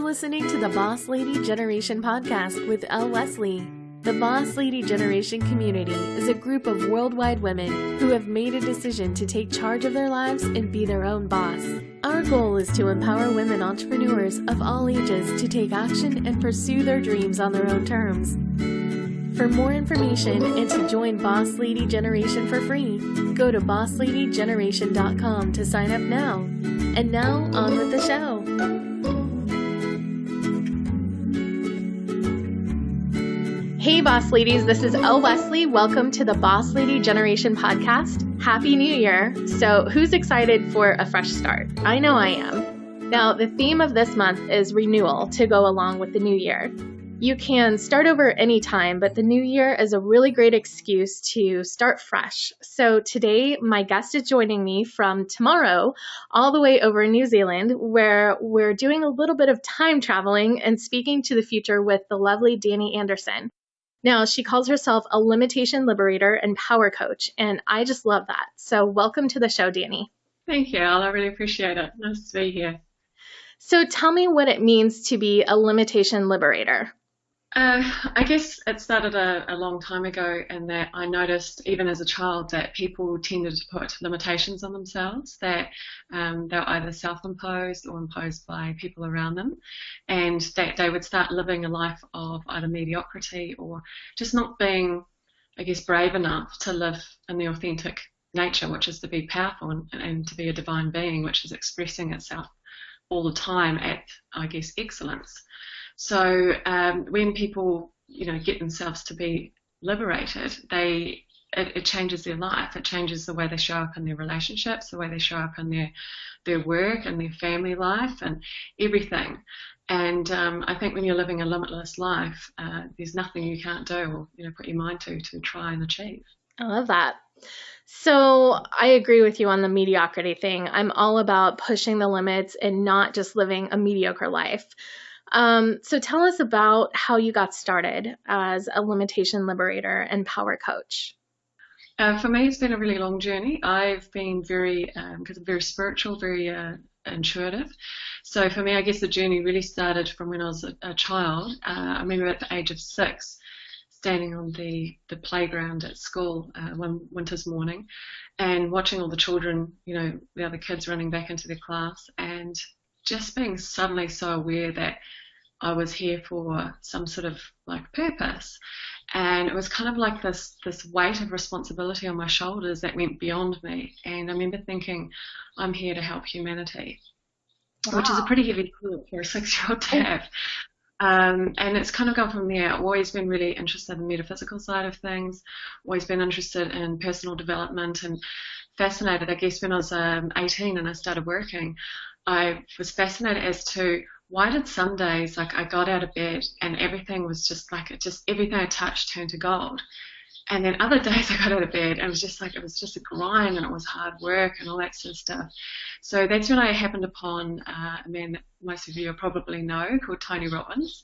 listening to the Boss Lady Generation podcast with Elle Westley. The Boss Lady Generation community is a group of worldwide women who have made a decision to take charge of their lives and be their own boss. Our goal is to empower women entrepreneurs of all ages to take action and pursue their dreams on their own terms. For more information and to join Boss Lady Generation for free, go to bossladygeneration.com to sign up now. And now, on with the show. Hey, Boss Ladies, this is Elle Westley. Welcome to the Boss Lady Generation podcast. Happy New Year. So who's excited for a fresh start? I know I am. Now, the theme of this month is renewal to go along with the new year. You can start over anytime, but the new year is a really great excuse to start fresh. So today, my guest is joining me from tomorrow all the way over in New Zealand, where we're doing a little bit of time traveling and speaking to the future with the lovely Dani Andersen. Now, she calls herself a limitation liberator and power coach, and I just love that. So welcome to the show, Dani. Thank you, Elle. I really appreciate it. Nice to be here. So tell me what it means to be a limitation liberator. I guess it started a long time ago, and that I noticed even as a child that people tended to put limitations on themselves, that they're either self-imposed or imposed by people around them, and that they would start living a life of either mediocrity or just not being, I guess, brave enough to live in the authentic nature, which is to be powerful and to be a divine being, which is expressing itself all the time at, I guess, excellence. So when people, get themselves to be liberated, it changes their life. It changes the way they show up in their relationships, the way they show up in their work and their family life and everything. And I think when you're living a limitless life, there's nothing you can't do or put your mind to try and achieve. I love that. So I agree with you on the mediocrity thing. I'm all about pushing the limits and not just living a mediocre life. So tell us about how you got started as a limitation liberator and power coach. For me, it's been a really long journey. I've been because I'm very spiritual, very intuitive. So for me, I guess the journey really started from when I was a child. I remember at the age of 6, standing on the playground at school one winter's morning and watching all the children, the other kids running back into their class, and just being suddenly so aware that I was here for some sort of purpose. And it was kind of like this weight of responsibility on my shoulders that went beyond me. And I remember thinking, I'm here to help humanity, which is a pretty heavy thought for a 6-year-old to have. And it's kind of gone from there. I've always been really interested in the metaphysical side of things, always been interested in personal development and fascinated, I guess, when I was 18 and I started working. I was fascinated as to why did some days, I got out of bed and everything was just everything I touched turned to gold. And then other days I got out of bed and it was just a grind and it was hard work and all that sort of stuff. So that's when I happened upon a man that most of you probably know called Tony Robbins.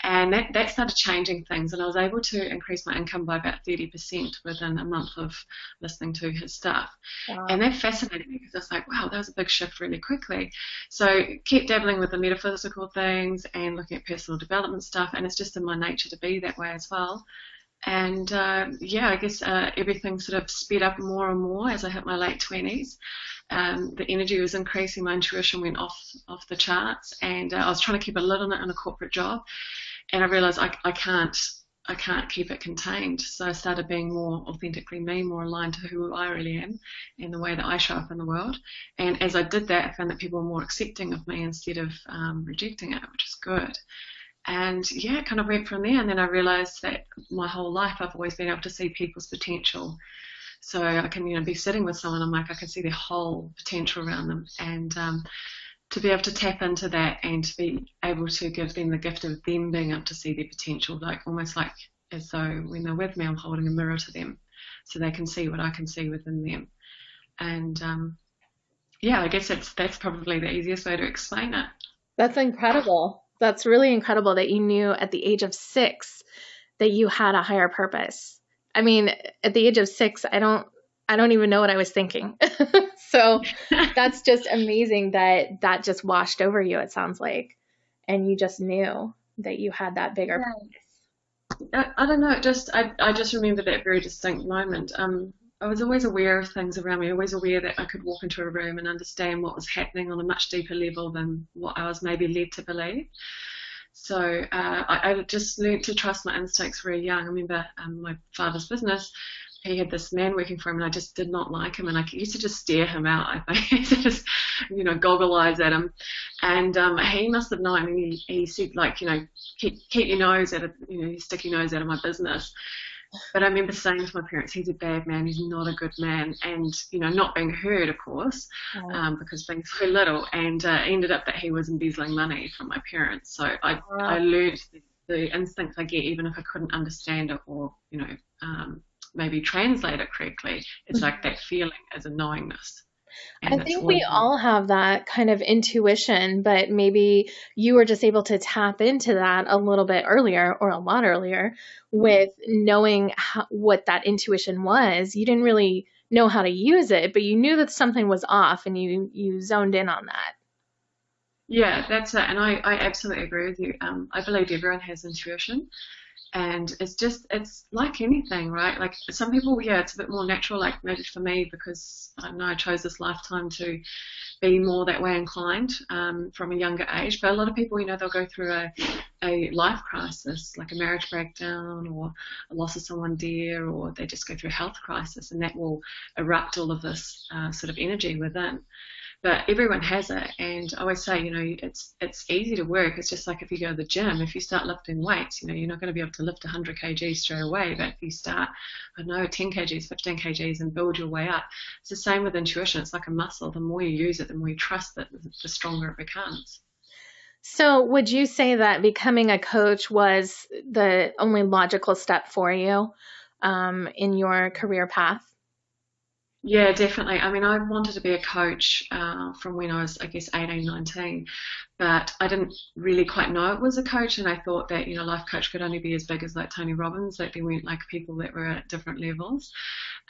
And that started changing things, and I was able to increase my income by about 30% within a month of listening to his stuff. Wow. And that fascinated me because I was like, wow, that was a big shift really quickly. So kept dabbling with the metaphysical things and looking at personal development stuff, and it's just in my nature to be that way as well. And I guess everything sort of sped up more and more as I hit my late 20s. The energy was increasing, my intuition went off the charts, and I was trying to keep a lid on it in a corporate job, and I realised I can't keep it contained. So I started being more authentically me, more aligned to who I really am and the way that I show up in the world. And as I did that, I found that people were more accepting of me instead of rejecting it, which is good. And it kind of went from there. And then I realised that my whole life I've always been able to see people's potential. So I can, be sitting with someone, I can see their whole potential around them. And to be able to tap into that and to be able to give them the gift of them being able to see their potential, almost like as though when they're with me, I'm holding a mirror to them so they can see what I can see within them. And I guess that's probably the easiest way to explain it. That's incredible. That's really incredible that you knew at the age of 6 that you had a higher purpose. I mean, at the age of 6, I don't even know what I was thinking. So that's just amazing that just washed over you, it sounds like. and you just knew that you had that bigger purpose? I don't know. I just remember that very distinct moment. I was always aware of things around me, always aware that I could walk into a room and understand what was happening on a much deeper level than what I was maybe led to believe. So I just learned to trust my instincts very young. I remember my father's business. He had this man working for him, and I just did not like him, and I used to just stare him out. I think I used to just, goggle eyes at him, and he must have known. And he said, like, keep your nose out of, stick your nose out of my business. But I remember saying to my parents, he's a bad man, he's not a good man, and not being heard, of course, because being so little, and ended up that he was embezzling money from my parents. So I learned the instinct I get, even if I couldn't understand it or maybe translate it correctly. It's like that feeling as a knowingness. And I think we all have that kind of intuition, but maybe you were just able to tap into that a little bit earlier, or a lot earlier, with knowing what that intuition was. You didn't really know how to use it, but you knew that something was off, and you zoned in on that. Yeah, that's it. And I absolutely agree with you. I believe everyone has intuition. And it's like anything, right? Like some people, it's a bit more natural, like maybe for me, because I know I chose this lifetime to be more that way inclined from a younger age. But a lot of people, they'll go through a life crisis, like a marriage breakdown or a loss of someone dear, or they just go through a health crisis, and that will erupt all of this sort of energy within. But everyone has it, and I always say, it's easy to work. It's just like if you go to the gym, if you start lifting weights, you're not going to be able to lift 100 kgs straight away. But if you start, 10 kgs, 15 kgs, and build your way up, it's the same with intuition. It's like a muscle. The more you use it, the more you trust it, the stronger it becomes. So would you say that becoming a coach was the only logical step for you in your career path? Yeah, definitely. I mean, I wanted to be a coach from when I was, I guess, 18, 19, but I didn't really quite know it was a coach, and I thought that, life coach could only be as big as like Tony Robbins, that there weren't like people that were at different levels.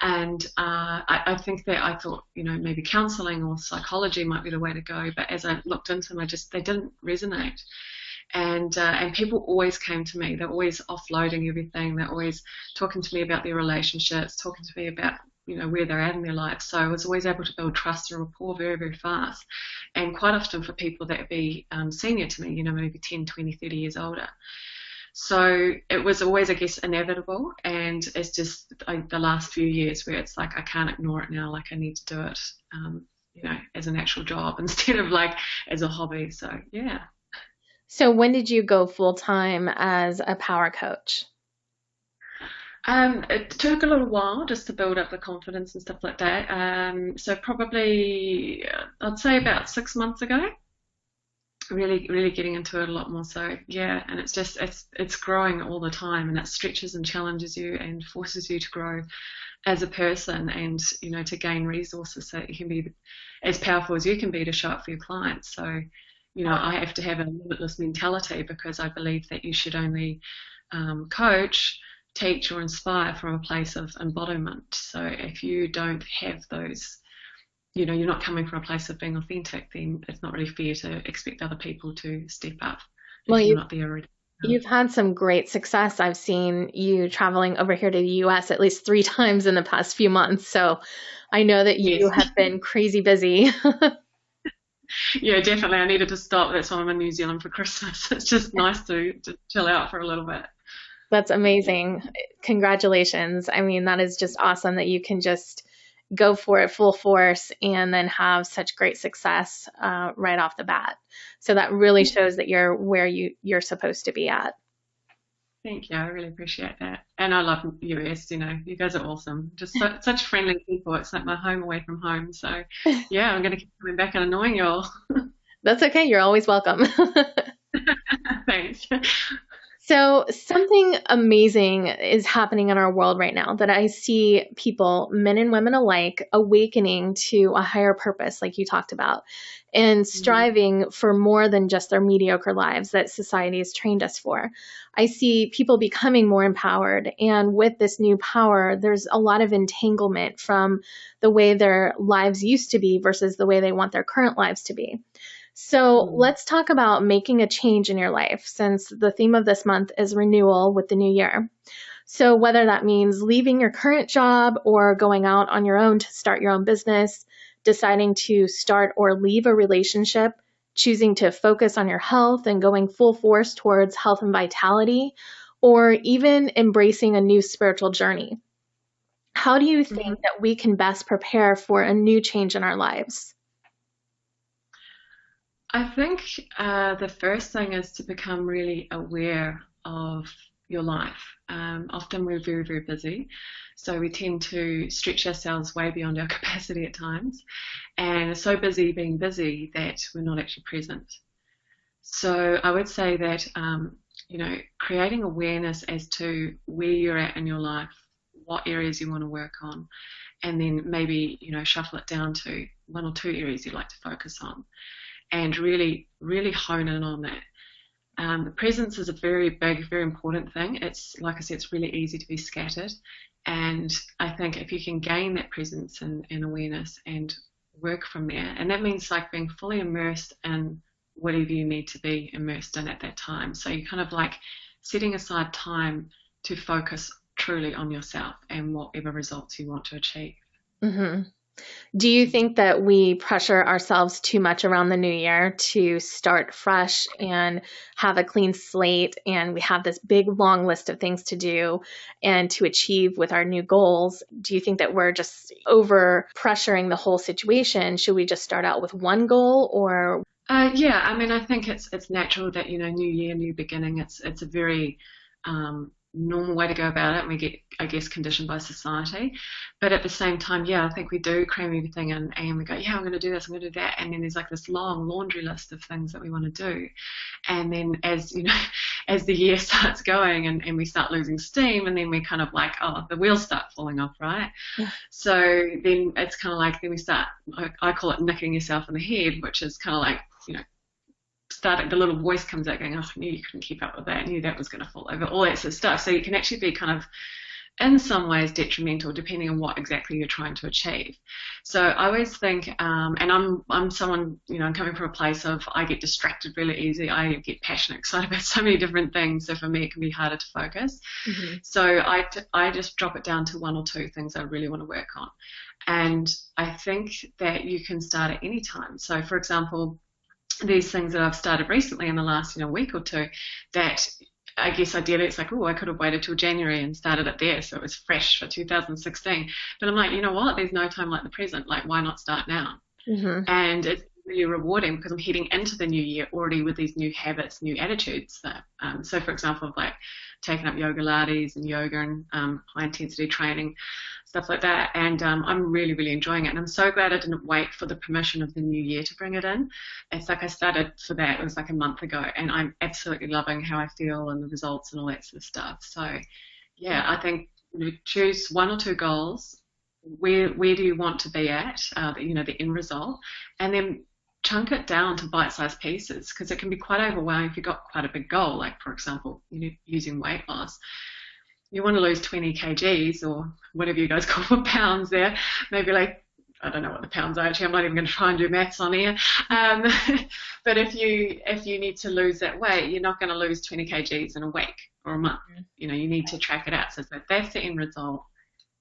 And I think that I thought, maybe counseling or psychology might be the way to go, but as I looked into them, they didn't resonate. And people always came to me. They're always offloading everything. They're always talking to me about their relationships, talking to me about where they're at in their lives. So I was always able to build trust and rapport very, very fast. And quite often for people that would be senior to me, maybe 10, 20, 30 years older. So it was always, I guess, inevitable. And it's just the last few years where it's like I can't ignore it now. Like I need to do it, as an actual job instead of like as a hobby. So, yeah. So when did you go full-time as a power coach? It took a little while just to build up the confidence and stuff like that. So probably, I'd say about 6 months ago, really, really getting into it a lot more. So yeah, and it's growing all the time, and it stretches and challenges you and forces you to grow as a person, and to gain resources so that you can be as powerful as you can be to show up for your clients. So I have to have a limitless mentality, because I believe that you should only coach, teach, or inspire from a place of embodiment. So if you don't have those, you're not coming from a place of being authentic, then it's not really fair to expect other people to step up if you're not there already. You've had some great success. I've seen you traveling over here to the US at least 3 times in the past few months. So I know that you have been crazy busy. Yeah, definitely. I needed to stop. That's why I'm in New Zealand for Christmas. It's just nice to chill out for a little bit. That's amazing. Congratulations. I mean, that is just awesome that you can just go for it full force and then have such great success right off the bat. So that really shows that you're where you're supposed to be at. Thank you. I really appreciate that. And I love US, you guys are awesome. Just such friendly people. It's like my home away from home. So yeah, I'm going to keep coming back and annoying you all. That's okay. You're always welcome. Thanks. So something amazing is happening in our world right now that I see people, men and women alike, awakening to a higher purpose, like you talked about, and striving for more than just their mediocre lives that society has trained us for. I see people becoming more empowered, and with this new power, there's a lot of entanglement from the way their lives used to be versus the way they want their current lives to be. So let's talk about making a change in your life, since the theme of this month is renewal with the new year. So whether that means leaving your current job or going out on your own to start your own business, deciding to start or leave a relationship, choosing to focus on your health and going full force towards health and vitality, or even embracing a new spiritual journey. How do you think that we can best prepare for a new change in our lives? I think the first thing is to become really aware of your life. Often we're very, very busy, so we tend to stretch ourselves way beyond our capacity at times, and are so busy being busy that we're not actually present. So I would say that, creating awareness as to where you're at in your life, what areas you want to work on, and then maybe, shuffle it down to one or two areas you'd like to focus on, and really, really hone in on that. The presence is a very big, very important thing. It's, like I said, it's really easy to be scattered. And I think if you can gain that presence and awareness and work from there, and that means like being fully immersed in whatever you need to be immersed in at that time. So you kind of like setting aside time to focus truly on yourself and whatever results you want to achieve. Mm-hmm. Do you think that we pressure ourselves too much around the new year to start fresh and have a clean slate, and we have this big long list of things to do and to achieve with our new goals? Do you think that we're just over pressuring the whole situation? Should we just start out with one goal, or? Yeah, I mean, I think it's natural that, new year, new beginning. It's a very normal way to go about it, and we get, I guess, conditioned by society. But at the same time, yeah, I think we do cram everything in, and we go, yeah, I'm going to do this, I'm going to do that, and then there's like this long laundry list of things that we want to do. And then as as the year starts going and we start losing steam, and then we kind of like, oh, the wheels start falling off, right? Yeah. So then it's kind of like, then we start, I call it nicking yourself in the head, which is kind of like, starting, the little voice comes out going, oh, I knew you couldn't keep up with that, I knew that was going to fall over, all that sort of stuff. So it can actually be kind of, in some ways, detrimental depending on what exactly you're trying to achieve. So I always think, and I'm someone, I'm coming from a place of, I get distracted really easy, I get passionate, excited about so many different things, so for me it can be harder to focus. Mm-hmm. So I just drop it down to one or two things I really want to work on. And I think that you can start at any time. So for example, these things that I've started recently in the last week or two, that I guess ideally it's like, oh, I could have waited till January and started it there so it was fresh for 2016. But I'm like, you know what? There's no time like the present. Like, why not start now? Mm-hmm. And it's really rewarding because I'm heading into the new year already with these new habits, new attitudes. So for example, like taking up yoga lattes and yoga and high intensity training, stuff like that. And I'm really, really enjoying it. And I'm so glad I didn't wait for the permission of the new year to bring it in. It's like I started for that, it was like a month ago, and I'm absolutely loving how I feel and the results and all that sort of stuff. So yeah, I think choose one or two goals. Where do you want to be at, the end result, and then chunk it down to bite-sized pieces, because it can be quite overwhelming if you've got quite a big goal, like for example, using weight loss. You want to lose 20 kgs or whatever you guys call for pounds there, maybe like, I don't know what the pounds are actually, I'm not even going to try and do maths on here. But if you need to lose that weight, you're not going to lose 20 kgs in a week or a month. You need to track it out. So that's the end result.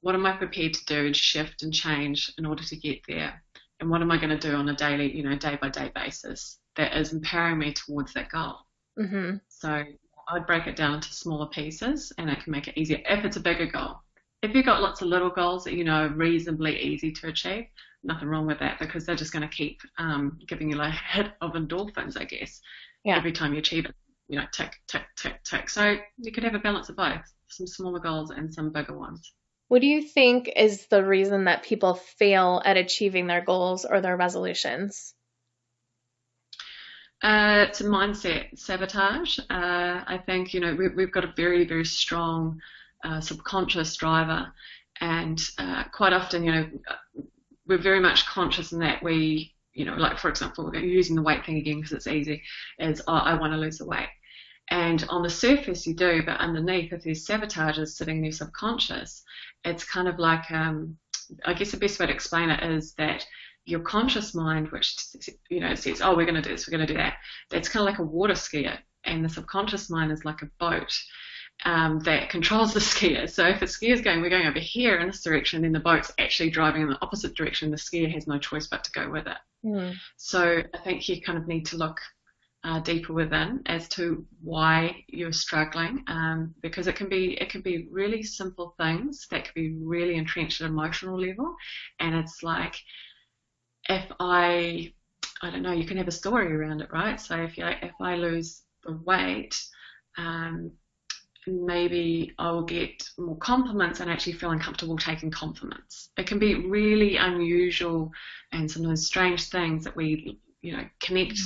What am I prepared to do and shift and change in order to get there? And what am I going to do on a daily, day-by-day basis that is empowering me towards that goal? Mm-hmm. So I'd break it down into smaller pieces, and it can make it easier if it's a bigger goal. If you've got lots of little goals that are reasonably easy to achieve, nothing wrong with that, because they're just going to keep giving you like a hit of endorphins, I guess, every time you achieve it. Tick, tick, tick, tick. So you could have a balance of both, some smaller goals and some bigger ones. What do you think is the reason that people fail at achieving their goals or their resolutions? It's a mindset sabotage. I think, we've got a very, very strong subconscious driver, and quite often, we're very much conscious in that we, like for example, using the weight thing again because it's easy, is I want to lose the weight. And on the surface you do, but underneath, if there's sabotages sitting in your subconscious, it's kind of like, I guess the best way to explain it is that your conscious mind, which, says, oh, we're going to do this, we're going to do that. That's kind of like a water skier. And the subconscious mind is like a boat that controls the skier. So if a skier's going, we're going over here in this direction, then the boat's actually driving in the opposite direction. The skier has no choice but to go with it. Mm. So I think you kind of need to look deeper within as to why you're struggling, because it can be really simple things that can be really entrenched at an emotional level. And it's like, if I don't know, you can have a story around it, right? So if I lose the weight, maybe I will get more compliments and actually feel uncomfortable taking compliments. It can be really unusual and sometimes strange things that we, connect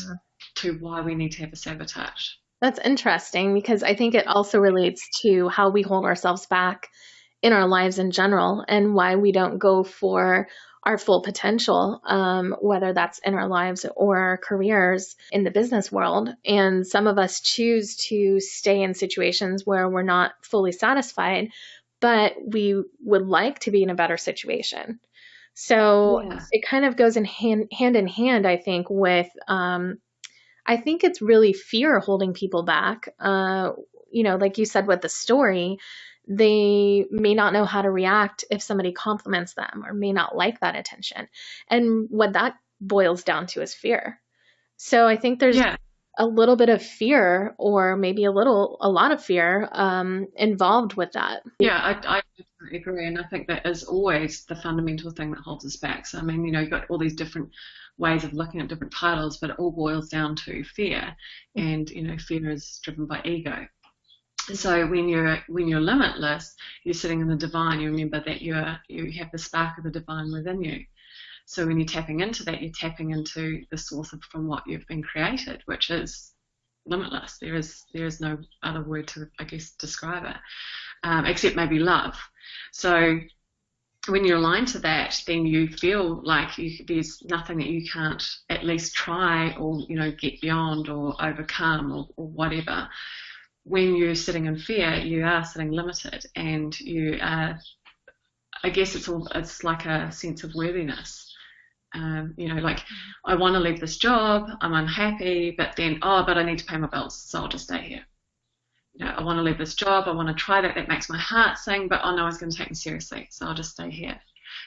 to why we need to have a sabotage. That's interesting, because I think it also relates to how we hold ourselves back in our lives in general, and why we don't go for our full potential, whether that's in our lives or our careers in the business world. And some of us choose to stay in situations where we're not fully satisfied, but we would like to be in a better situation. So It kind of goes hand in hand, I think, with, I think it's really fear holding people back. Like you said with the story, they may not know how to react if somebody compliments them, or may not like that attention. And what that boils down to is fear. So I think there's a little bit of fear, or maybe a lot of fear involved with that. Yeah, I agree. And I think that is always the fundamental thing that holds us back. So, I mean, you've got all these different ways of looking at different titles, but it all boils down to fear. And, fear is driven by ego. So when you're limitless, you're sitting in the divine. You remember that you have the spark of the divine within you. So when you're tapping into that, you're tapping into the source from what you've been created, which is limitless. There is no other word to, I guess, describe it, except maybe love. So when you're aligned to that, then you feel like there's nothing that you can't at least try, or get beyond, or overcome, or whatever. When you're sitting in fear, you are sitting limited, and you are, I guess it's like a sense of worthiness. Like, I want to leave this job, I'm unhappy, but then, but I need to pay my bills, so I'll just stay here. I want to leave this job, I want to try that makes my heart sing, but no one's going to take me seriously, so I'll just stay here.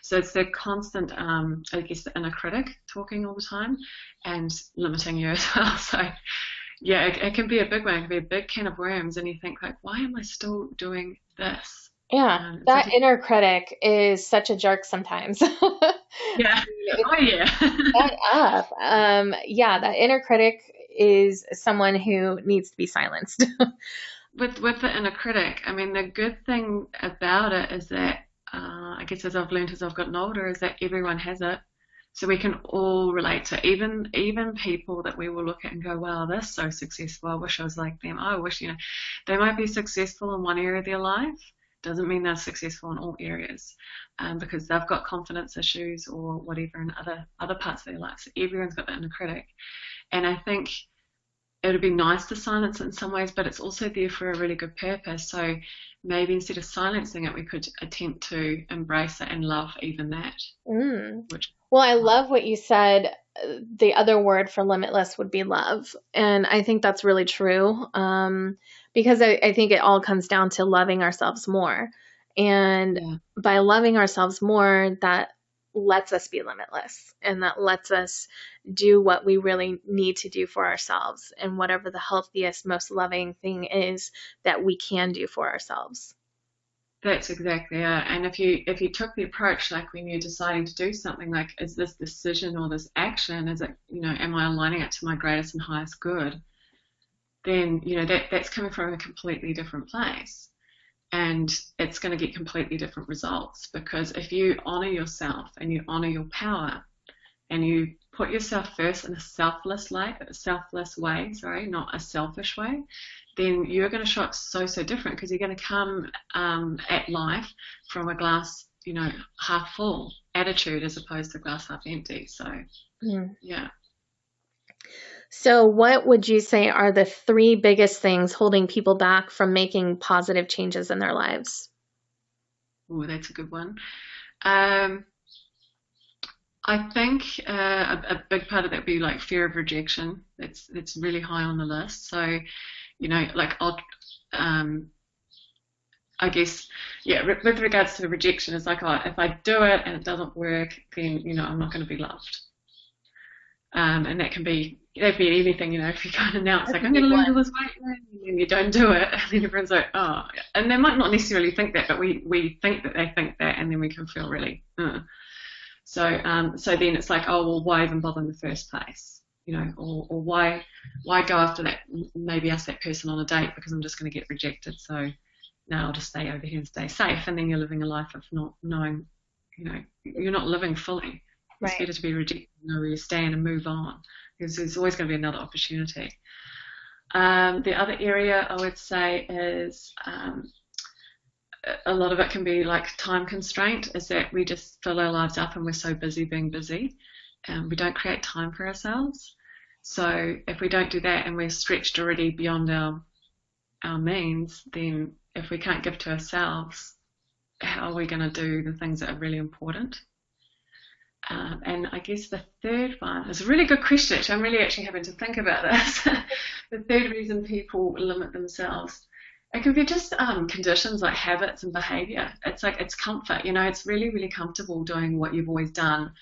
So it's the constant, I guess, the inner critic talking all the time and limiting you as well. So yeah, it can be a big one. It can be a big can of worms, and you think, like, why am I still doing this? Yeah, that inner critic is such a jerk sometimes. Yeah. That inner critic is someone who needs to be silenced. With the inner critic, I mean, the good thing about it is that, I guess as I've learned as I've gotten older, is that everyone has it. So we can all relate to even people that we will look at and go, wow, they're so successful. I wish I was like them. I wish, they might be successful in one area of their life. Doesn't mean they're successful in all areas, because they've got confidence issues or whatever in other parts of their life. So everyone's got the inner critic. And I think it would be nice to silence it in some ways, but it's also there for a really good purpose. So maybe instead of silencing it, we could attempt to embrace it and love even that. Well, I love what you said. The other word for limitless would be love. And I think that's really true, because I think it all comes down to loving ourselves more. And by loving ourselves more, that lets us be limitless, and that lets us do what we really need to do for ourselves, and whatever the healthiest, most loving thing is that we can do for ourselves. That's exactly it. And if you took the approach, like when you're deciding to do something, like, is this decision or this action, is it, am I aligning it to my greatest and highest good? Then, that's coming from a completely different place. And it's going to get completely different results, because if you honor yourself and you honor your power and you put yourself first in a selfless way, not a selfish way, then you're going to show up so different, because you're going to come at life from a glass, half full attitude as opposed to glass half empty. So, yeah. So what would you say are the 3 biggest things holding people back from making positive changes in their lives? Oh, that's a good one. I I think a big part of that would be like fear of rejection. That's really high on the list. So, like um, I guess, yeah, with regards to the rejection, it's like, oh, if I do it and it doesn't work, then, I'm not going to be loved. And that can be anything, if you go and announce, That's like, a I'm going big to lose one. all this weight, and then you don't do it, and then everyone's like, oh, and they might not necessarily think that, but we think that they think that, and then we can feel really, So then it's like, oh, well, why even bother in the first place? Or why go after that, maybe ask that person on a date because I'm just going to get rejected. So now I'll just stay over here and stay safe. And then you're living a life of not knowing, you're not living fully. It's Right. better to be rejected, know where you stand and move on because there's always going to be another opportunity. The other area I would say is a lot of it can be like time constraint, is that we just fill our lives up and we're so busy being busy. We don't create time for ourselves. So if we don't do that and we're stretched already beyond our means, then if we can't give to ourselves, how are we going to do the things that are really important? And I guess the third one is a really good question. I'm really actually having to think about this. The third reason people limit themselves, it can be just conditions like habits and behavior. It's like it's comfort. It's really, really comfortable doing what you've always done,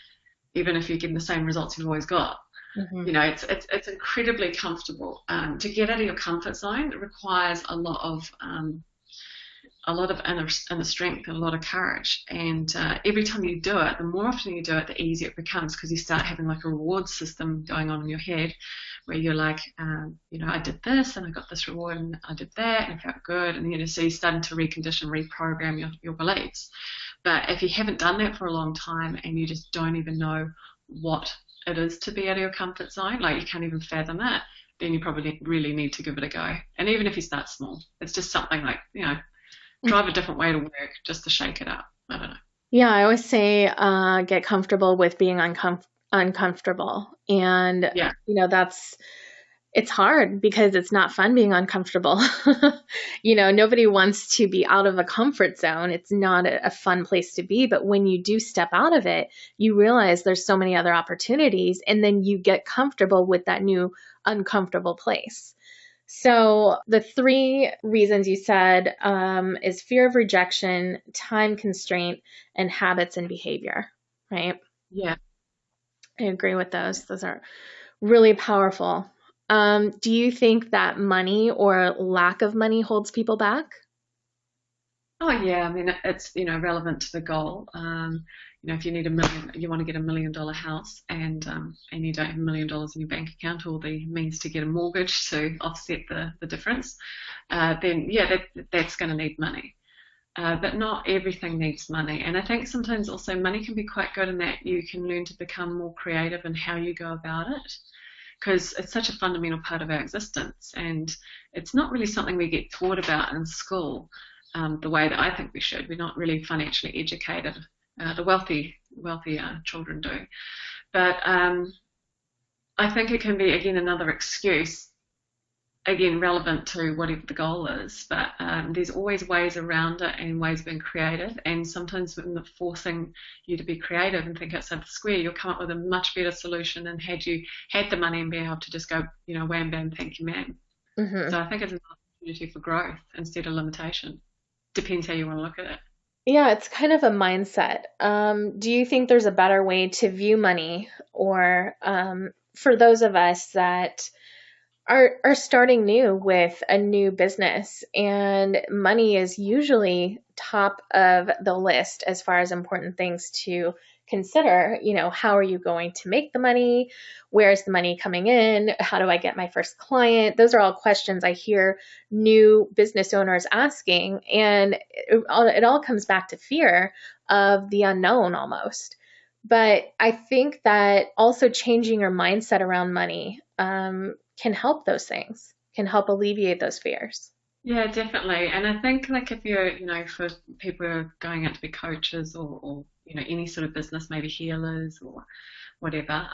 even if you're getting the same results you've always got. Hmm. It's incredibly comfortable. To get out of your comfort zone, it requires a lot of inner strength and a lot of courage. And every time you do it, the more often you do it, the easier it becomes because you start having like a reward system going on in your head where you're like, I did this and I got this reward and I did that and it felt good. And so you're starting to recondition, reprogram your beliefs. But if you haven't done that for a long time and you just don't even know what it is to be out of your comfort zone, like you can't even fathom it, then you probably really need to give it a go. And even if you start small, it's just something like, drive a different way to work just to shake it up. I don't know. Yeah, I always say get comfortable with being uncomfortable. And, Yeah, it's hard because it's not fun being uncomfortable. Nobody wants to be out of a comfort zone. It's not a fun place to be. But when you do step out of it, you realize there's so many other opportunities. And then you get comfortable with that new uncomfortable place. So the three reasons you said is fear of rejection, time constraint, and habits and behavior, right? yeah. I agree with those. Those are really powerful. Do you think that money or lack of money holds people back? Oh, yeah. I mean, it's relevant to the goal. If you need you want to get $1 million house, and you don't have $1 million in your bank account or the means to get a mortgage to offset the difference, then yeah, that's going to need money. But not everything needs money. And I think sometimes also money can be quite good in that you can learn to become more creative in how you go about it, because it's such a fundamental part of our existence. And it's not really something we get taught about in school the way that I think we should. We're not really financially educated. The wealthy children do. But I think it can be, again, another excuse, again, relevant to whatever the goal is, but there's always ways around it and ways of being creative. And sometimes when they're forcing you to be creative and think outside the square, you'll come up with a much better solution than had you had the money and be able to just go, wham, bam, thank you, ma'am. Hmm. So I think it's an opportunity for growth instead of limitation. Depends how you want to look at it. Yeah, it's kind of a mindset. Do you think there's a better way to view money, or for those of us that are starting new with a new business, and money is usually top of the list as far as important things to consider? How are you going to make the money? Where's the money coming in? How do I get my first client? Those are all questions I hear new business owners asking, and it all comes back to fear of the unknown almost. But I think that also changing your mindset around money can help those things, can help alleviate those fears. Yeah, definitely. And I think like if you're, for people who are going out to be coaches or any sort of business, maybe healers or whatever,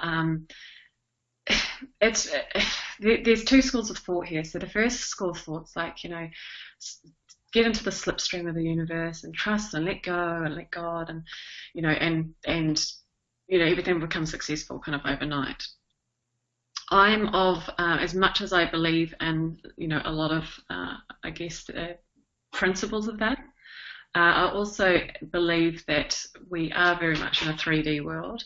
it's there's two schools of thought here. So the first school of thought's like, get into the slipstream of the universe and trust and let go and let God and, and everything becomes successful kind of overnight. I'm of, as much as I believe in, a lot of, I guess, principles of that, I also believe that we are very much in a 3D world.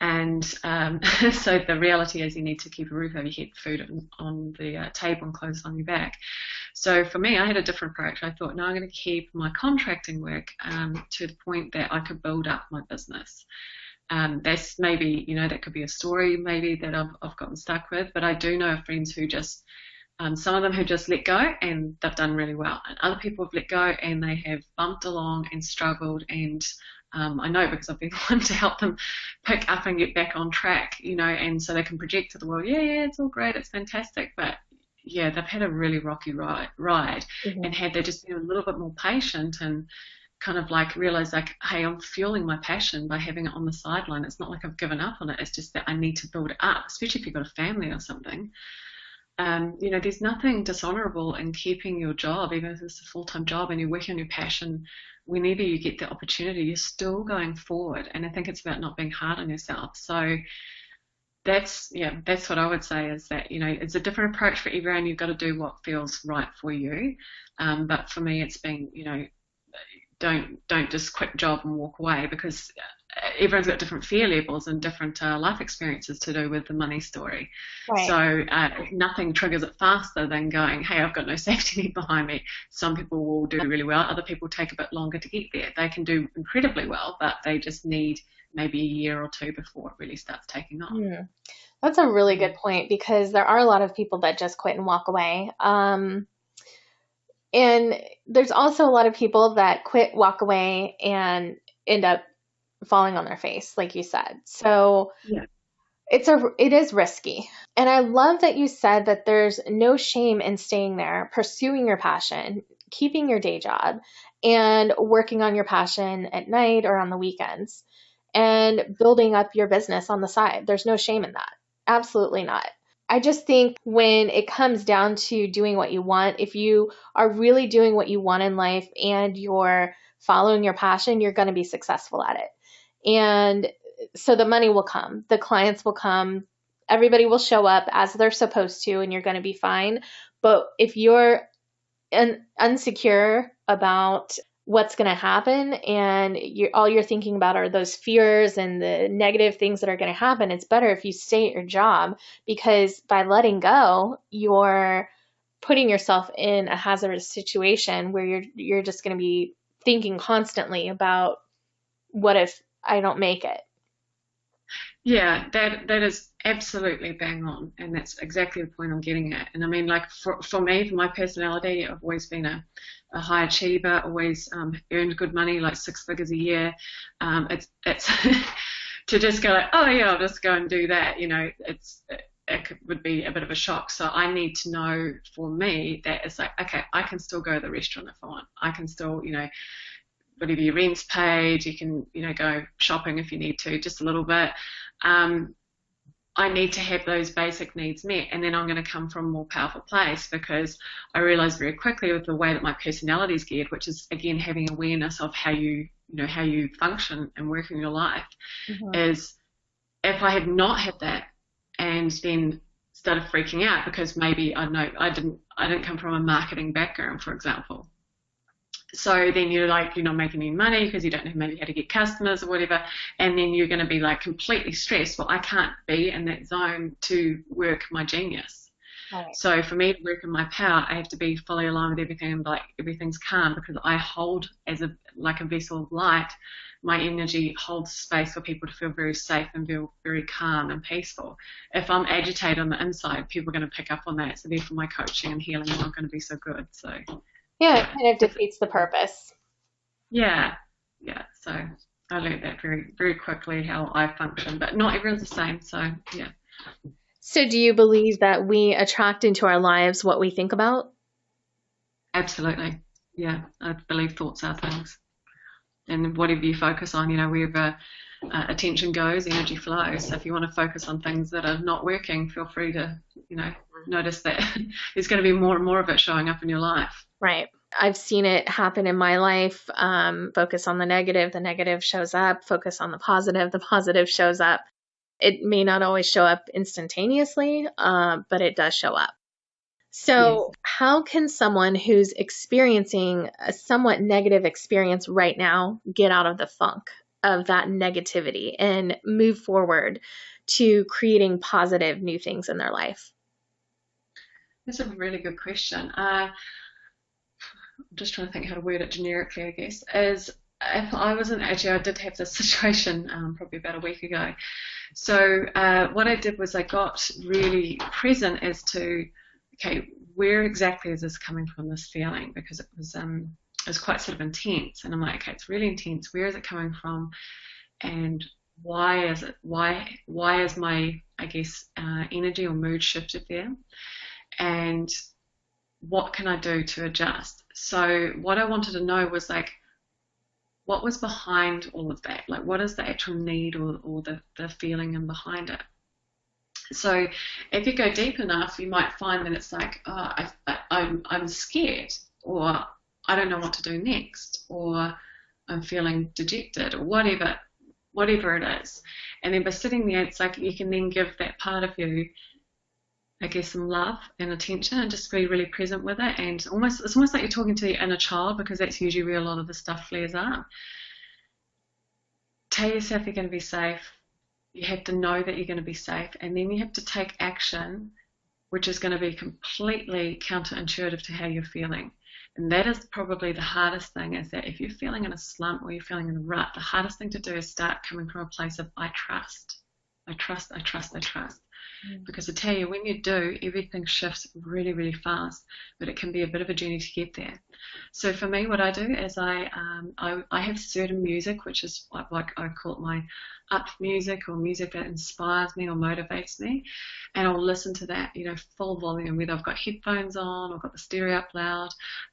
And so the reality is you need to keep a roof over your head, food on the table and clothes on your back. So for me, I had a different approach. I thought, no, I'm going to keep my contracting work to the point that I could build up my business. That's maybe, that could be a story maybe that I've gotten stuck with, but I do know of friends who just, some of them have just let go and they've done really well. And other people have let go and they have bumped along and struggled. And I know because I've been the one to help them pick up and get back on track, and so they can project to the world, yeah, it's all great, it's fantastic. But yeah, they've had a really rocky ride. Mm-hmm. And had they just been a little bit more patient and kind of like realize like, hey, I'm fueling my passion by having it on the sideline. It's not like I've given up on it. It's just that I need to build it up, especially if you've got a family or something. There's nothing dishonorable in keeping your job, even if it's a full-time job and you're working on your passion. Whenever you get the opportunity, you're still going forward. And I think it's about not being hard on yourself. So that's what I would say is that, it's a different approach for everyone. You've got to do what feels right for you. But for me, it's been, don't just quit job and walk away, because everyone's got different fear levels and different life experiences to do with the money story. Right. So nothing triggers it faster than going, hey, I've got no safety net behind me. Some people will do really well. Other people take a bit longer to get there. They can do incredibly well, but they just need maybe a year or two before it really starts taking off. Mm. That's a really good point, because there are a lot of people that just quit and walk away. And there's also a lot of people that quit, walk away, and end up falling on their face, like you said. So yeah. It is risky. And I love that you said that there's no shame in staying there, pursuing your passion, keeping your day job, and working on your passion at night or on the weekends, and building up your business on the side. There's no shame in that. Absolutely not. I just think when it comes down to doing what you want, if you are really doing what you want in life and you're following your passion, you're going to be successful at it. And so the money will come, the clients will come, everybody will show up as they're supposed to, and you're going to be fine. But if you're insecure about what's going to happen and all you're thinking about are those fears and the negative things that are going to happen, it's better if you stay at your job, because by letting go, you're putting yourself in a hazardous situation where you're just going to be thinking constantly about, what if I don't make it? Yeah, that is absolutely bang on, and that's exactly the point I'm getting at. And I mean, like for me, for my personality, I've always been a high achiever, always earned good money, like 6 figures a year. It's to just go like, oh yeah, I'll just go and do that. It would be a bit of a shock. So I need to know, for me, that it's like, okay, I can still go to the restaurant if I want. I can still, whatever your rent's paid, you can, go shopping if you need to, just a little bit. I need to have those basic needs met, and then I'm going to come from a more powerful place, because I realized very quickly with the way that my personality is geared, which is again having awareness of how you function and work in your life, is if I had not had that and then started freaking out because maybe I didn't come from a marketing background, for example. So then you're not making any money because you don't know maybe how to get customers or whatever, and then you're going to be like completely stressed. Well, I can't be in that zone to work my genius. Right. So for me to work in my power, I have to be fully aligned with everything, and everything's calm, because I hold as a vessel of light. My energy holds space for people to feel very safe and feel very calm and peaceful. If I'm agitated on the inside, people are going to pick up on that. So therefore my coaching and healing is not going to be so good. So yeah, it kind of defeats the purpose. Yeah. So I learned that very, very quickly, how I function, but not everyone's the same. So yeah. So do you believe that we attract into our lives what we think about? Absolutely. Yeah. I believe thoughts are things. And whatever you focus on, wherever attention goes, energy flows. So if you want to focus on things that are not working, feel free to, notice that there's going to be more and more of it showing up in your life. Right. I've seen it happen in my life. Focus on the negative shows up. Focus on the positive shows up. It may not always show up instantaneously, but it does show up. So how can someone who's experiencing a somewhat negative experience right now get out of the funk of that negativity and move forward to creating positive new things in their life? That's a really good question. I'm just trying to think how to word it generically, I guess. As if I wasn't actually, I did have this situation probably about a week ago. So what I did was I got really present as to, okay, where exactly is this coming from, this feeling? Because it was quite sort of intense, and I'm like, okay, it's really intense. Where is it coming from, and why is it? Why is my, I guess, energy or mood shifted there? And what can I do to adjust? So what I wanted to know was like, what was behind all of that? Like, what is the actual need or the feeling in behind it? So if you go deep enough, you might find that it's like, oh, I'm scared, or I don't know what to do next, or I'm feeling dejected, or whatever it is. And then by sitting there, it's like you can then give that part of you, I guess, some love and attention, and just be really present with it. And it's almost like you're talking to your inner child, because that's usually where a lot of the stuff flares up. Tell yourself you're going to be safe. You have to know that you're going to be safe, and then you have to take action, which is going to be completely counterintuitive to how you're feeling. And that is probably the hardest thing, is that if you're feeling in a slump or you're feeling in a rut, the hardest thing to do is start coming from a place of I trust. I trust. Because I tell you, when you do, everything shifts really, really fast, but it can be a bit of a journey to get there. So for me, what I do is I have certain music, which is like I call it my up music, or music that inspires me or motivates me, and I'll listen to that, full volume, whether I've got headphones on or got the stereo up loud.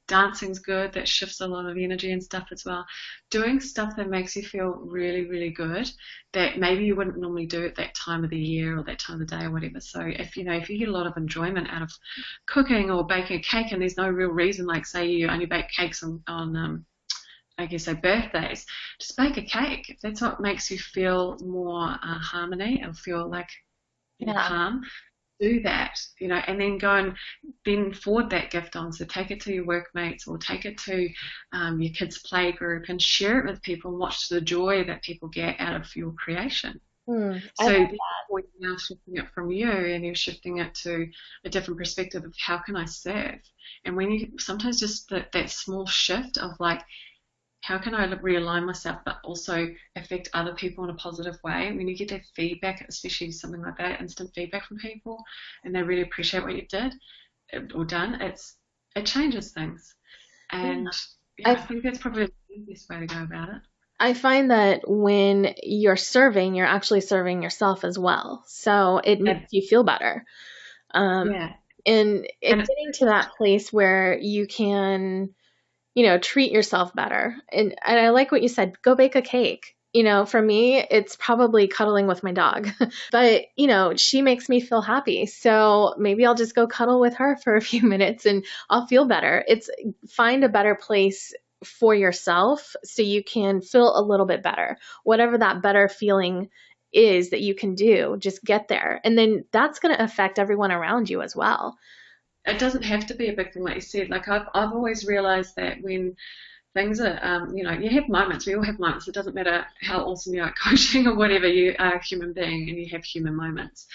Dancing's good, that shifts a lot of energy and stuff as well. Doing stuff that makes you feel really, really good, that maybe you wouldn't normally do at that time of the year or that time of the day or whatever. So if you get a lot of enjoyment out of cooking or baking a cake, and there's no real reason, like say you only bake cakes on I guess say birthdays, just bake a cake. If that's what makes you feel more harmony or feel like calm, do that, and then go and then forward that gift on. So take it to your workmates, or take it to your kids' play group, and share it with people, and watch the joy that people get out of your creation. So you're now shifting it from you, and you're shifting it to a different perspective of how can I serve? And when you sometimes just that small shift of like, how can I realign myself but also affect other people in a positive way? When you get that feedback, especially something like that, instant feedback from people, and they really appreciate what you did or done, it changes things. And I think that's probably the easiest way to go about it. I find that when you're serving, you're actually serving yourself as well. So it makes you feel better. And getting to that place where you can treat yourself better. And I like what you said, go bake a cake. For me, it's probably cuddling with my dog, but she makes me feel happy. So maybe I'll just go cuddle with her for a few minutes and I'll feel better. It's find a better place for yourself so you can feel a little bit better. Whatever that better feeling is that you can do, just get there. And then that's going to affect everyone around you as well. It doesn't have to be a big thing, like you said. Like I've always realized that when things are, you have moments. We all have moments. It doesn't matter how awesome you are at coaching or whatever. You are a human being, and you have human moments.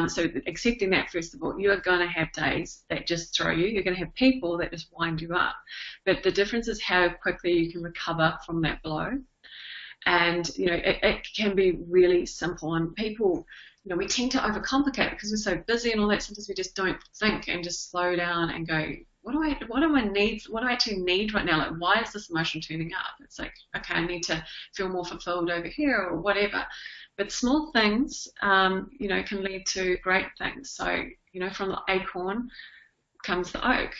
So accepting that, first of all, you are going to have days that just throw you. You're going to have people that just wind you up. But the difference is how quickly you can recover from that blow. And it can be really simple. And people, we tend to overcomplicate it because we're so busy and all that. Sometimes we just don't think and just slow down and go, what do I need? What do I actually need right now? Like, why is this emotion turning up? It's like, okay, I need to feel more fulfilled over here or whatever. But small things, can lead to great things. So, from the acorn comes the oak.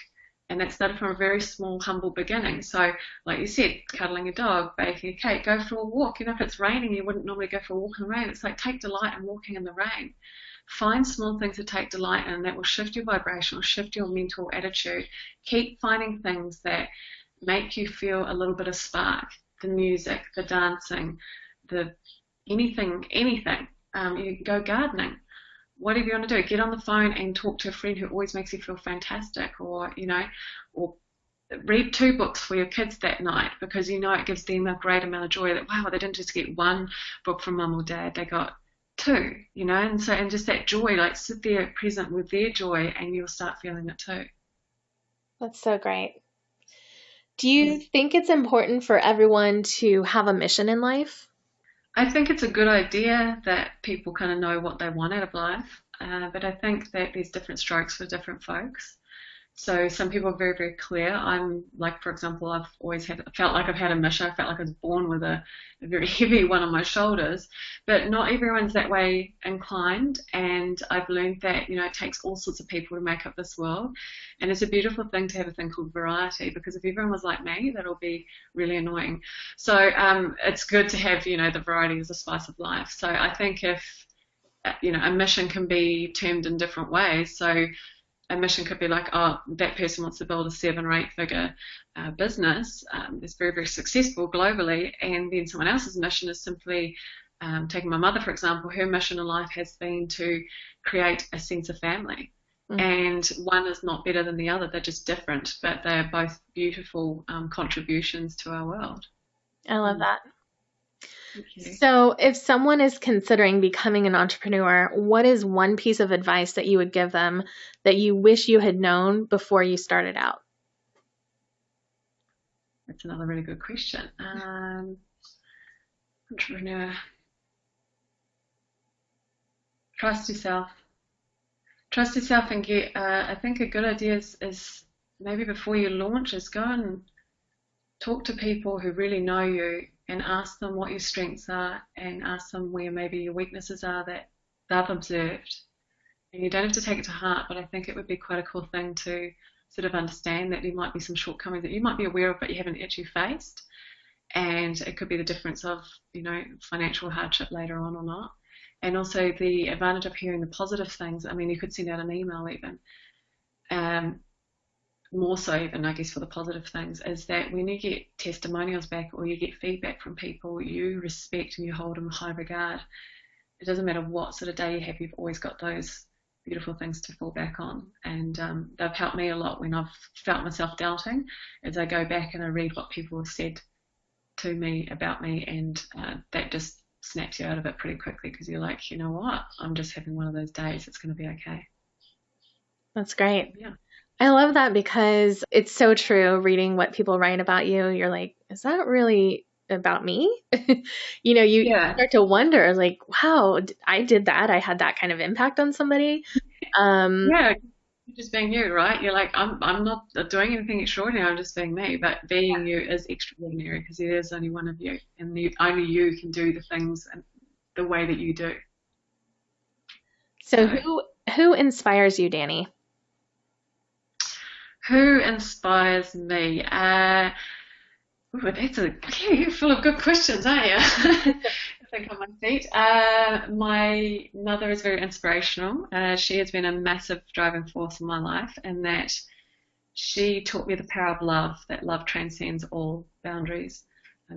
And that started from a very small, humble beginning. So, like you said, cuddling a dog, baking a cake, go for a walk. If it's raining, you wouldn't normally go for a walk in the rain. It's like take delight in walking in the rain. Find small things to take delight in that will shift your vibration, will shift your mental attitude. Keep finding things that make you feel a little bit of spark. The music, the dancing, the anything. You can go gardening. Whatever you want to do, get on the phone and talk to a friend who always makes you feel fantastic, or read 2 books for your kids that night, because it gives them a great amount of joy that, wow, they didn't just get 1 book from mum or dad, they got 2, and just that joy, like sit there present with their joy and you'll start feeling it too. That's so great. Do you think it's important for everyone to have a mission in life? I think it's a good idea that people kind of know what they want out of life, but I think that there's different strokes for different folks. So some people are very, very clear. I'm like, for example, I've always felt like I've had a mission. I felt like I was born with a very heavy one on my shoulders, but not everyone's that way inclined. And I've learned that, it takes all sorts of people to make up this world. And it's a beautiful thing to have a thing called variety, because if everyone was like me, that'll be really annoying. So it's good to have, the variety as a spice of life. So I think if, a mission can be termed in different ways. So a mission could be like, oh, that person wants to build a 7 or 8 figure business that's very, very successful globally. And then someone else's mission is simply, taking my mother, for example, her mission in life has been to create a sense of family. Mm-hmm. And one is not better than the other. They're just different, but they are both beautiful contributions to our world. I love that. So if someone is considering becoming an entrepreneur, what is one piece of advice that you would give them that you wish you had known before you started out? That's another really good question. Entrepreneur. Trust yourself. Trust yourself and get, I think a good idea is maybe before you launch is go and talk to people who really know you and ask them what your strengths are and ask them where maybe your weaknesses are that they've observed. And you don't have to take it to heart, but I think it would be quite a cool thing to sort of understand that there might be some shortcomings that you might be aware of but you haven't actually faced. And it could be the difference of, financial hardship later on or not. And also the advantage of hearing the positive things. I mean, you could send out an email even. More so even, I guess, for the positive things, is that when you get testimonials back or you get feedback from people you respect and you hold in high regard, it doesn't matter what sort of day you have, you've always got those beautiful things to fall back on. And they've helped me a lot when I've felt myself doubting, as I go back and I read what people have said to me about me, and that just snaps you out of it pretty quickly, because you're like, you know what, I'm just having one of those days, it's going to be okay. That's great. Yeah. I love that, because it's so true. Reading what people write about you, you're like, is that really about me? You start to wonder, like, wow, I did that. I had that kind of impact on somebody. Yeah, just being you, right? You're like, I'm not doing anything extraordinary. I'm just being me. But being you is extraordinary, because there is only one of you, and only you can do the things the way that you do. So who inspires you, Dani? Who inspires me? You're full of good questions, aren't you? I think on my feet. My mother is very inspirational. She has been a massive driving force in my life, and that she taught me the power of love, that love transcends all boundaries.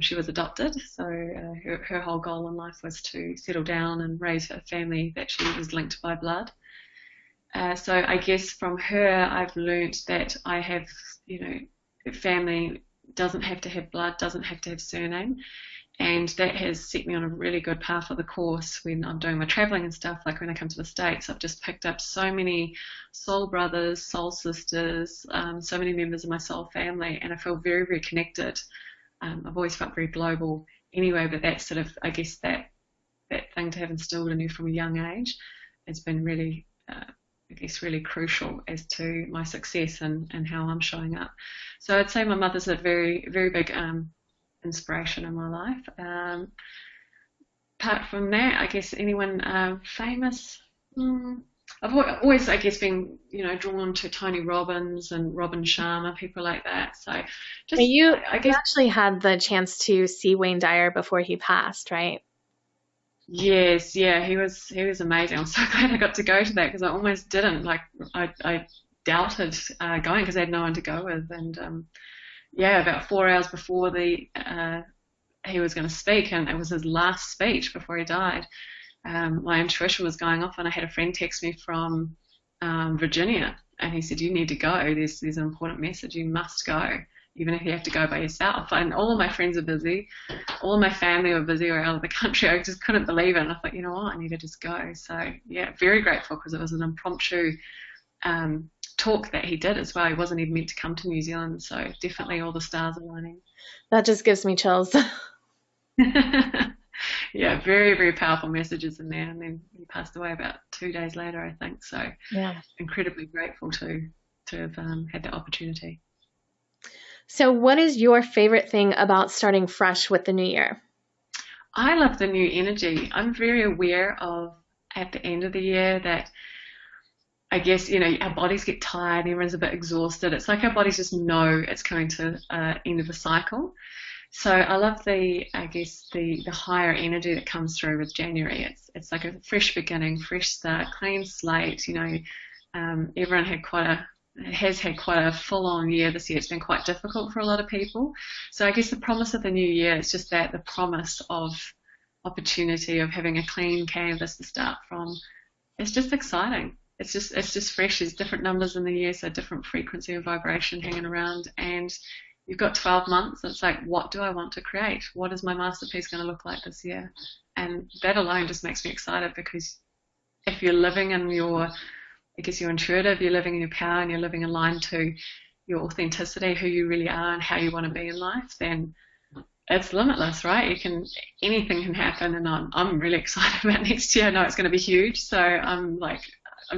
She was adopted, so her whole goal in life was to settle down and raise a family that she was linked by blood. So I guess from her, I've learnt that I have, family doesn't have to have blood, doesn't have to have surname. And that has set me on a really good path of the course when I'm doing my traveling and stuff. Like when I come to the States, I've just picked up so many soul brothers, soul sisters, so many members of my soul family, and I feel very, very connected. I've always felt very global anyway, but that's sort of, I guess, that thing to have instilled in you from a young age has been really, really crucial as to my success and how I'm showing up. So I'd say my mother's a very, very big inspiration in my life. Apart from that, I guess anyone famous, I've always, I guess, been, drawn to Tony Robbins and Robin Sharma, people like that. So just, You I guess, actually had the chance to see Wayne Dyer before he passed, right? yes, yeah, he was amazing. I'm so glad I got to go to that because I almost didn't. Like, I doubted going because I had no one to go with, and yeah, about 4 hours before he was going to speak, and it was his last speech before he died. My intuition was going off, and I had a friend text me from Virginia, and he said, "You need to go. There's an important message. You must go, even if you have to go by yourself." And all of my friends are busy, all of my family were busy or out of the country. I just couldn't believe it. And I thought, you know what, I need to just go. So yeah, very grateful because it was an impromptu talk that he did as well. He wasn't even meant to come to New Zealand, so definitely all the stars are aligning. That just gives me chills. Yeah, very, very powerful messages in there. And then he passed away about 2 days later, I think. So Yeah. incredibly grateful to have had the opportunity. So what is your favorite thing about starting fresh with the new year? I love the new energy. I'm very aware of at the end of the year that I guess, our bodies get tired, everyone's a bit exhausted. It's like our bodies just know it's coming to end of a cycle. So I love the higher energy that comes through with January. It's like a fresh beginning, fresh start, clean slate. Everyone has had quite a full-on year this year. It's been quite difficult for a lot of people. So I guess the promise of the new year is just that, the promise of opportunity, of having a clean canvas to start from. It's just exciting. It's just fresh. There's different numbers in the year, so different frequency and vibration hanging around, and you've got 12 months. It's like, what do I want to create? What is my masterpiece going to look like this year? And that alone just makes me excited, because if you're living in you're intuitive, you're living in your power, and you're living aligned to your authenticity, who you really are and how you want to be in life, then it's limitless, right? Anything can happen, and I'm really excited about next year. I know it's going to be huge, so I'm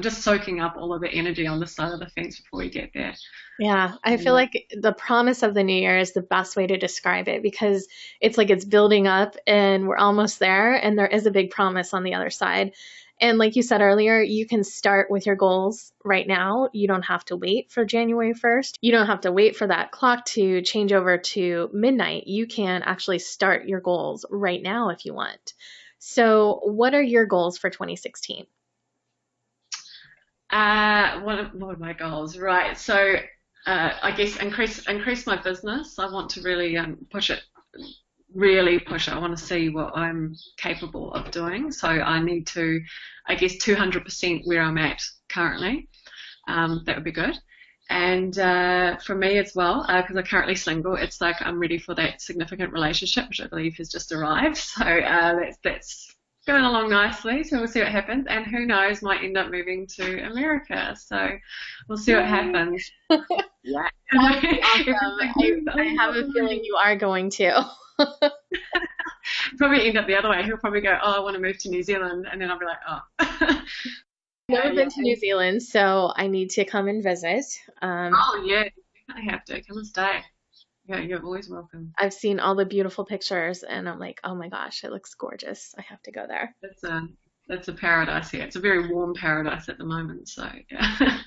just soaking up all of the energy on the side of the fence before we get there. Yeah, I feel like the promise of the new year is the best way to describe it, because it's like it's building up and we're almost there, and there is a big promise on the other side. And like you said earlier, you can start with your goals right now. You don't have to wait for January 1st. You don't have to wait for that clock to change over to midnight. You can actually start your goals right now if you want. So what are your goals for 2016? What are my goals? Right. So I guess increase my business. I want to really push it. Really push it. I want to see what I'm capable of doing. So I need to, I guess, 200% where I'm at currently. That would be good. And for me as well, because I'm currently single, it's like I'm ready for that significant relationship, which I believe has just arrived. So that's going along nicely. So we'll see what happens. And who knows, might end up moving to America. So we'll see what happens. Yeah. Awesome. I have a feeling you are going to. Probably end up the other way. He'll probably go, "Oh, I want to move to New Zealand," and then I'll be like, "Oh." Never been to New Zealand, so I need to come and visit. Oh yeah, I have to come and stay. Yeah, you're always welcome. I've seen all the beautiful pictures, and I'm like, oh my gosh, it looks gorgeous. I have to go there. That's a paradise here. It's a very warm paradise at the moment. So yeah.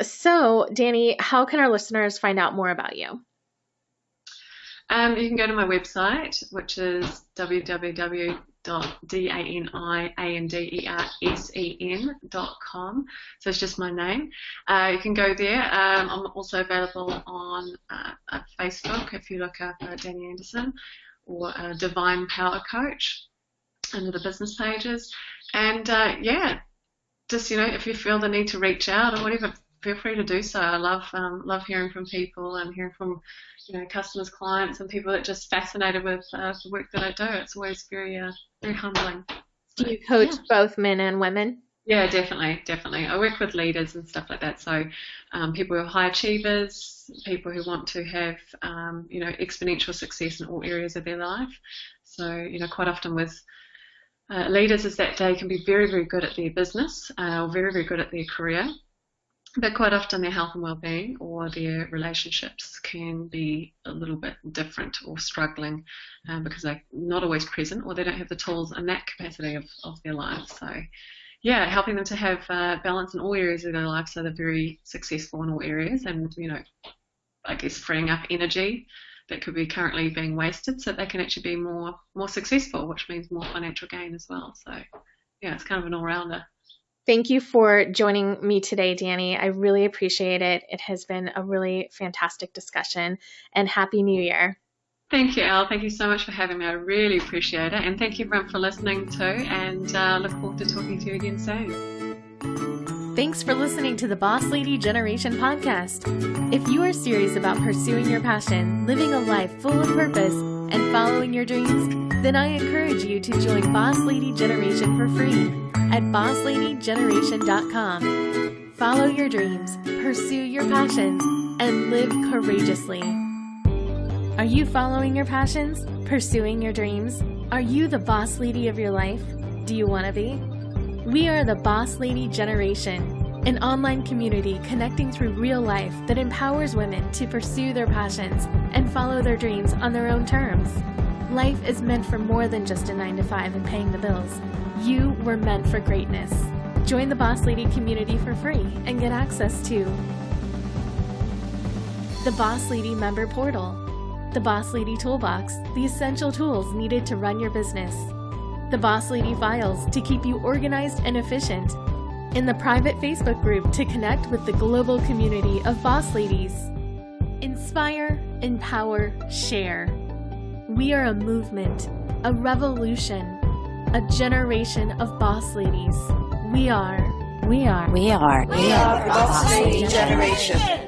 So, Dani, how can our listeners find out more about you? You can go to my website, which is www.daniandersen.com. So it's just my name. You can go there. I'm also available on Facebook if you look up Dani Andersen, or Divine Power Coach under the business pages. And yeah, just if you feel the need to reach out or whatever, feel free to do so. I love hearing from people and hearing from customers, clients, and people that are just fascinated with the work that I do. It's always very very humbling. Do you coach both men and women? Yeah, definitely. I work with leaders and stuff like that. So people who are high achievers, people who want to have exponential success in all areas of their life. So quite often with leaders is that they can be very, very good at their business or very, very good at their career. But quite often their health and well-being or their relationships can be a little bit different or struggling because they're not always present, or they don't have the tools in that capacity of their life. So helping them to have balance in all areas of their life, so they're very successful in all areas, and I guess freeing up energy that could be currently being wasted, so they can actually be more successful, which means more financial gain as well. So it's kind of an all-rounder. Thank you for joining me today, Dani. I really appreciate it. It has been a really fantastic discussion, and Happy New Year. Thank you, Elle. Thank you so much for having me. I really appreciate it. And thank you everyone for listening too, and look forward to talking to you again soon. Thanks for listening to the Boss Lady Generation podcast. If you are serious about pursuing your passion, living a life full of purpose, and following your dreams, then I encourage you to join Boss Lady Generation for free at bossladygeneration.com. Follow your dreams, pursue your passions, and live courageously. Are you following your passions? Pursuing your dreams? Are you the boss lady of your life? Do you want to be? We are the Boss Lady Generation, an online community connecting through real life that empowers women to pursue their passions and follow their dreams on their own terms. Life is meant for more than just a 9-to-5 and paying the bills. You were meant for greatness. Join the Boss Lady community for free and get access to the Boss Lady member portal, the Boss Lady Toolbox, the essential tools needed to run your business, the Boss Lady Files to keep you organized and efficient, in the private Facebook group to connect with the global community of boss ladies. Inspire, empower, share. We are a movement, a revolution, a generation of boss ladies. We are Boss Lady Generation.